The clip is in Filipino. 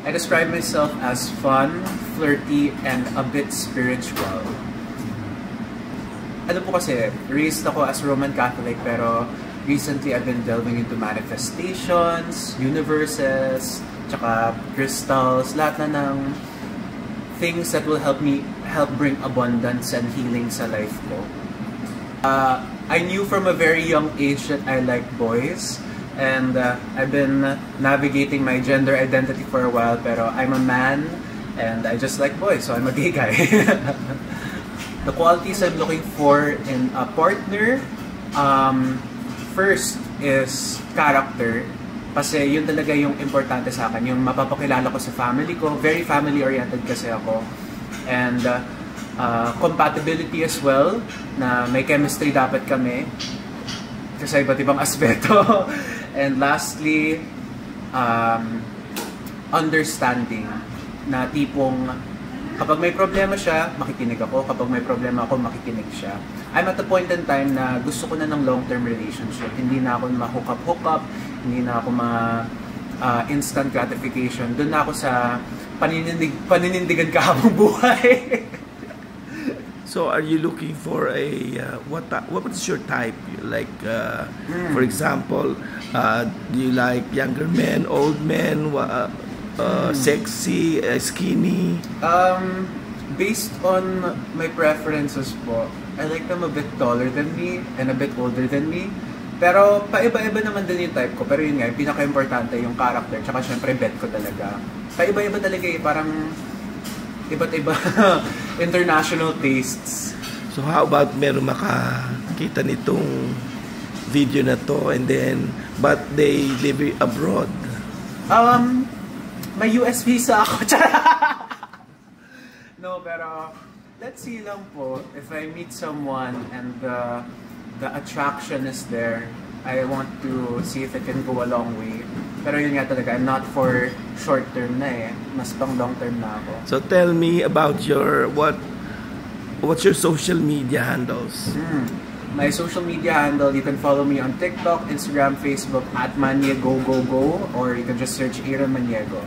I describe myself as fun, flirty, and a bit spiritual. Ano po kasi, raised ako as Roman Catholic pero recently I've been delving into manifestations, universes, tsaka crystals, lahat na ng things that will help bring abundance and healing sa life ko. I knew from a very young age that I like boys, and I've been navigating my gender identity for a while, pero I'm a man and I just like boys, so I'm a gay guy. The qualities I'm looking for in a partner, first is character. Kasi yun talaga yung importante sa akin, yung mapapakilala ko sa family ko. Very family-oriented kasi ako. And compatibility as well, na may chemistry dapat kami sa iba't ibang aspeto. And lastly, understanding, na tipong kapag may problema siya, makikinig ako. Kapag may problema ako, makikinig siya. I'm at the point in time na gusto ko na ng long-term relationship. Hindi na ako ma-hook up, hindi na ako instant gratification. Doon na ako sa paninindigan ka habang buhay. So, are you looking for a what is your type? Like, for example, do you like younger men, old men, sexy, skinny? Based on my preferences po, I like them a bit taller than me and a bit older than me. Pero paiba-iba naman din yung type ko. Pero yun nga, yung pinaka-importante yung character. Tsaka syempre bet ko talaga. Paiba-iba talaga eh. Parang iba't iba international tastes. So how about meron makakita nitong video na to and then but they live abroad? May US visa ako. No, pero let's see lang po. If I meet someone and the attraction is there, I want to see if it can go a long way. Pero yun nga talaga, I'm not for short term na eh. Mas pang long term na ako. So tell me about your, what's your social media handles? My social media handle, you can follow me on TikTok, Instagram, Facebook at Maniego Go, or you can just search Aaron Maniego.